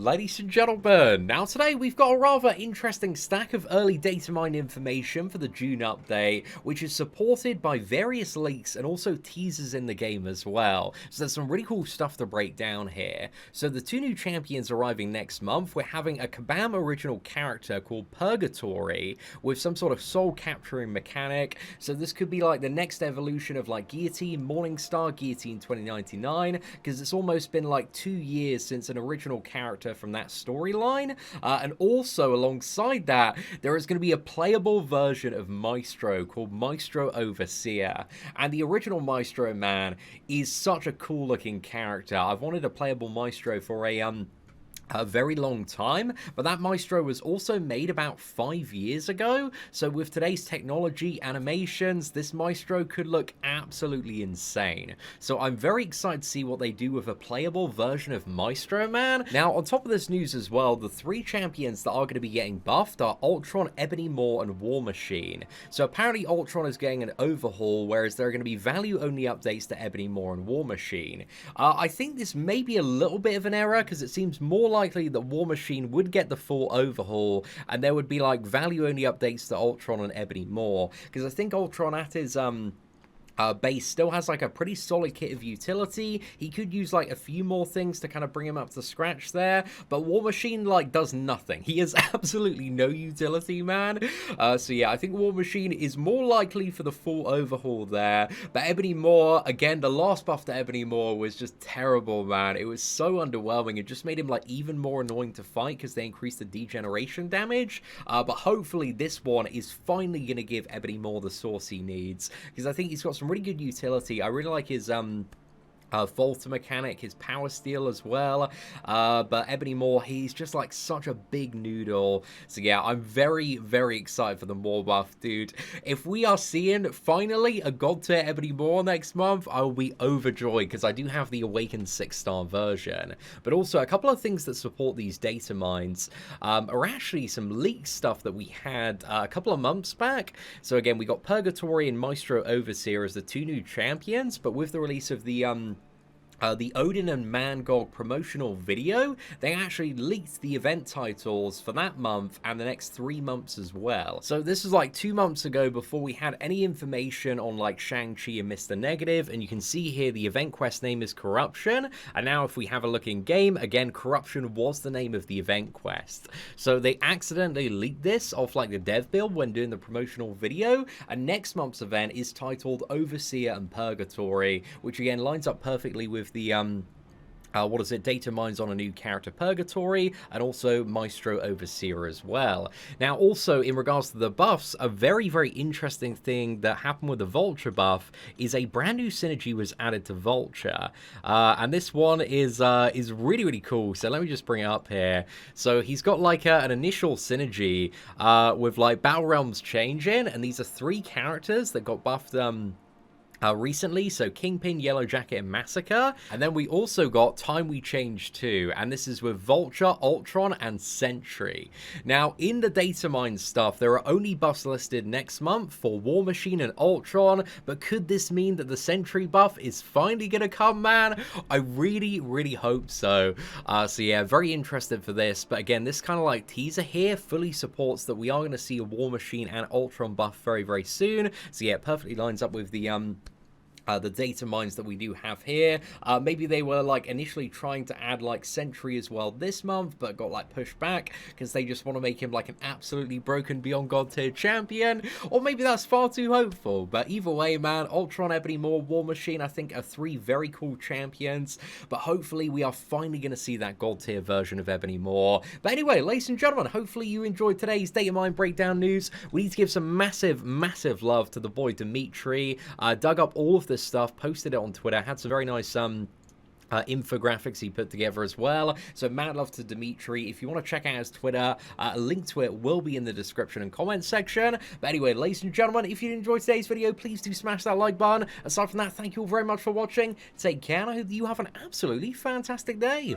ladies and gentlemen, now today we've got a rather interesting stack of early data mine information for the June update, which is supported by various leaks and also teasers in the game as well. So there's some really cool stuff to break down here. So the two new champions arriving next month, we're having a Kabam original character called Purgatory with some sort of soul capturing mechanic. So this could be like the next evolution of like Guillotine, Morningstar, Guillotine 2099, because it's almost been like 2 years since an original character from that storyline. And also alongside that, there is going to be a playable version of Maestro called Maestro Overseer. And the original Maestro, man, is such a cool looking character. I've wanted a playable Maestro for a very long time, but that Maestro was also made about 5 years ago, so with today's technology, animations, this Maestro could look absolutely insane. So I'm very excited to see what they do with a playable version of Maestro, man. Now, on top of this news as well, the 3 champions that are going to be getting buffed are Ultron, Ebony Maw, and War Machine. So apparently Ultron is getting an overhaul, whereas there are going to be value-only updates to Ebony Maw and War Machine. I think this may be a little bit of an error, because it seems more likely that War Machine would get the full overhaul and there would be like value only updates to Ultron and Ebony Maw, because I think Ultron at his base still has like a pretty solid kit of utility. He could use like a few more things to kind of bring him up to scratch there, but War Machine like does nothing. He has absolutely no utility, man. So yeah, I think War Machine is more likely for the full overhaul there. But Ebony Maw, again, the last buff to Ebony Maw was just terrible, man. It was so underwhelming. It just made him like even more annoying to fight because they increased the degeneration damage. But hopefully this one is finally going to give Ebony Maw the source he needs, because I think he's got some really good utility. I really like his Volta mechanic, his power steal as well, but Ebony Maw, he's just like such a big noodle. So yeah, I'm very, very excited for the Maw buff, dude. If we are seeing finally a god tier Ebony Maw next month, I will be overjoyed, because I do have the Awakened 6-star version. But also a couple of things that support these data mines are actually some leaked stuff that we had a couple of months back. So again, we got Purgatory and Maestro Overseer as the 2 new champions, but with the release of the Odin and Mangog promotional video, they actually leaked the event titles for that month and the next 3 months as well. So this is like 2 months ago before we had any information on like Shang-Chi and Mr. Negative, and you can see here the event quest name is Corruption, and now if we have a look in game, again, Corruption was the name of the event quest. So they accidentally leaked this off like the dev build when doing the promotional video, and next month's event is titled Overseer and Purgatory, which again lines up perfectly with the data mines on a new character, Purgatory, and also Maestro Overseer as well. Now, also, in regards to the buffs, a very, very interesting thing that happened with the Vulture buff is a brand new synergy was added to Vulture. And this one is really, really cool. So let me just bring it up here. So he's got like an initial synergy with like Battle Realms changing, and these are 3 characters that got buffed recently, so Kingpin, Yellow Jacket, and Massacre. And then we also got Time We Change too, and this is with Vulture, Ultron, and Sentry. Now, in the data mine stuff, there are only buffs listed next month for War Machine and Ultron, but could this mean that the Sentry buff is finally gonna come, man? I really, really hope so. So yeah, very interested for this, but again, this kind of like teaser here fully supports that we are gonna see a War Machine and Ultron buff very, very soon. So yeah, it perfectly lines up with the data mines that we do have here. Maybe they were like initially trying to add like Sentry as well this month, but got like pushed back because they just want to make him like an absolutely broken beyond god tier champion, or maybe that's far too hopeful. But either way, man, Ultron, Ebony Maw, War Machine, I think are 3 very cool champions, but hopefully we are finally going to see that god tier version of Ebony Maw. But anyway, ladies and gentlemen, hopefully you enjoyed today's data mine breakdown news. We need to give some massive, massive love to the boy Dimitri. Dug up all of this stuff, posted it on Twitter, had some very nice infographics he put together as well. So mad love to Dimitri. If you want to check out his Twitter, a link to it will be in the description and comment section. But anyway, ladies and gentlemen, if you enjoyed today's video, please do smash that like button. Aside from that, thank you all very much for watching. Take care, and I hope that you have an absolutely fantastic day.